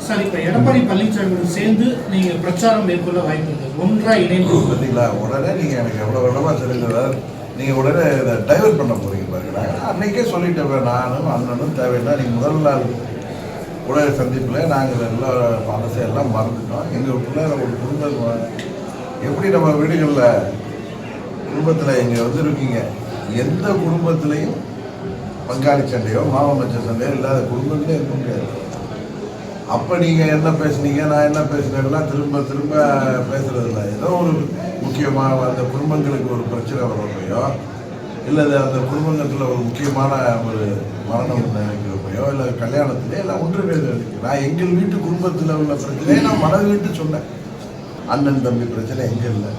Sir, இப்போ எடப்பாடி பழனிசாமியோடு சேர்ந்து நீங்கள் பிரச்சாரம் மேற்கொள்ள வாய்ப்பு இருக்குது, ஒன்றாக இணைந்து பார்த்தீங்களா? உடனே நீங்கள் எனக்கு எவ்வளோ விடமா தெரிஞ்சவர், நீங்கள் உடனே இதை டைவர்ட் பண்ண போகிறீங்க பாருங்க. அன்னைக்கே சொல்லிட்டேன், நானும் அண்ணனும் தேவைன்னா நீங்கள் முதல் நாள் உலக சந்திப்பில் நாங்கள் எல்லாம் அரசையெல்லாம் மறந்துட்டோம். எங்கள் பிள்ளைகளை ஒரு குடும்பம் எப்படி நம்ம வீடுகளில் குடும்பத்தில் இங்கே வந்துருக்கீங்க, எந்த குடும்பத்திலையும் பங்காளி சண்டையோ மாமச்ச சண்டையோ இல்லாத குடும்பத்திலே இருக்க முடியாது. அப்போ நீங்கள் என்ன பேசுனீங்க, நான் என்ன பேசுனேன்லாம் திரும்ப திரும்ப பேசுறதில்ல. ஏதோ ஒரு முக்கியமாக அந்த குடும்பங்களுக்கு ஒரு பிரச்சனை வரப்பையோ, இல்லை அந்த குடும்பத்தில் ஒரு முக்கியமான ஒரு மரணம் நினைக்கிறப்பையோ, இல்லை கல்யாணத்திலே எல்லாம் ஒன்று நான் எங்கள் வீட்டு குடும்பத்தில் உள்ள பிரச்சனையை நான் மனது விட்டு சொன்னேன். அண்ணன் தம்பி பிரச்சனை எங்கே இல்லை,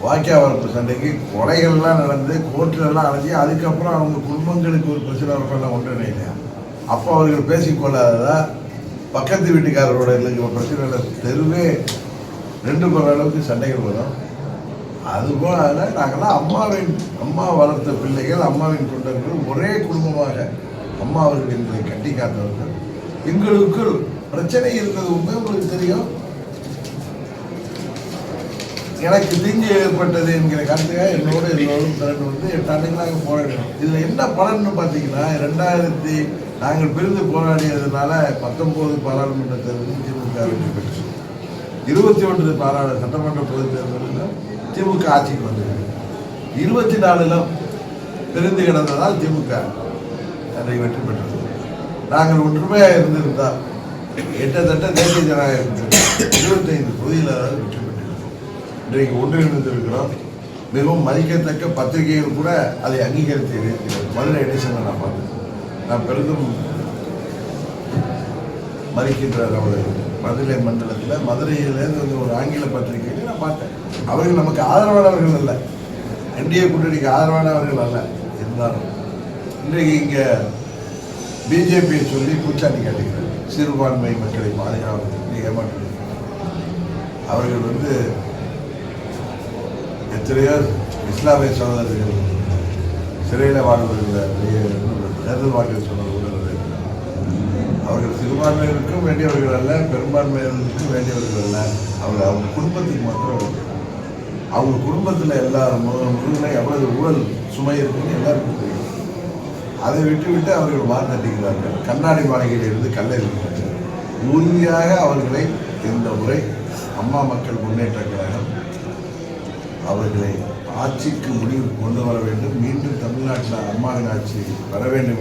வாக்கியா வரப்பு சண்டைக்கு கொலைகள்லாம் நடந்து கோர்ட்டிலெல்லாம் அடைஞ்சி அதுக்கப்புறம் அவங்க குடும்பங்களுக்கு ஒரு பிரச்சனை வரப்பெல்லாம் ஒன்று இல்லையா? அப்போ அவர்கள் பேசிக்கொள்ளாததா பக்கத்து வீட்டுக்காரரோட இருக்கிற பிரச்சனைகளை தெருவே ரெண்டு பேர் அளவுக்கு சண்டைகள் வரும். அதுபோல் நாங்கள்லாம் அம்மா வளர்த்த பிள்ளைகள், அம்மாவின் தொண்டர்கள், ஒரே குடும்பமாக அம்மா அவர்கள் எங்களை கட்டி காத்தவர்கள். எங்களுக்குள் பிரச்சனை இருந்தது உண்மை, உங்களுக்கு தெரியும். எனக்கு தீங்கு ஏற்பட்டது என்கிற கருத்துக்காக எல்லோரும் திரண்டு வந்து 8 ஆண்டுகளாக போராடினோம். இதில் என்ன பலன்னு பார்த்தீங்கன்னா, 2000 நாங்கள் பிரிந்து போராடியதுனால 19 பாராளுமன்ற தேர்தலில் திமுக வெற்றி பெற்று, 21 சட்டமன்ற பொதுத் தேர்தலில் திமுக ஆட்சிக்கு வந்தது. 24 பிரிந்து கிடந்ததால் திமுக அதை வெற்றி பெற்றது. நாங்கள் ஒற்றுமையாக இருந்திருந்தால் கிட்டத்தட்ட தேசிய ஜனநாயகம் 25 தொகுதியில் வெற்றி பெற்றிருக்கோம். இன்றைக்கு ஒன்றிணைந்திருக்கிறோம். மிகவும் மதிக்கத்தக்க பத்திரிகைகள் கூட அதை அங்கீகரித்து இருக்கிறது. மதுரை எடிஷனை நான் பார்த்தேன். நான் பெரிதும் மதிக்கின்ற நமது மதுரை மண்டலத்தில் மதுரையிலேருந்து வந்து ஒரு ஆங்கில பத்திரிகையை நான் பார்த்தேன். அவர்கள் நமக்கு ஆதரவானவர்கள் அல்ல, என்டிஏ கூட்டணிக்கு ஆதரவானவர்கள் அல்ல. இருந்தாலும் இன்றைக்கு இங்கே பிஜேபியை சொல்லி கூச்சாண்டி காட்டுகிறார். சிறுபான்மை மக்களை பாதுகாவதற்கு ஏமாற்று. அவர்கள் வந்து எத்தனையோ இஸ்லாமிய சகோதரர்கள் சிறையில் வாழ்வர்கள் தேர்தல் வாக்கில் சொன்னது கூட அவர்கள் சிறுபான்மையினருக்கும் வேண்டியவர்கள் அல்ல, பெரும்பான்மையினருக்கும் வேண்டியவர்கள் அல்ல. அவங்க குடும்பத்துக்கு மாத்திரம், அவங்க குடும்பத்தில் எல்லாரும் முருகனை எவ்வளவு ஊழல் சுமை இருக்குன்னு எல்லாருக்கும் தெரியும். அதை விட்டு அவர்கள் மாற்றட்டுகிறார்கள். கண்ணாடி மாளிகையில் இருந்து கல்லறிகிறார்கள். உறுதியாக அவர்களை இந்த முறை அம்மா மக்கள் முன்னேற்ற கழகம் அவர்களை ஆட்சிக்கு முடிவு கொண்டு வர வேண்டும். மீண்டும் தமிழ்நாட்டில் அம்மாவின் ஆட்சி வர வேண்டும்.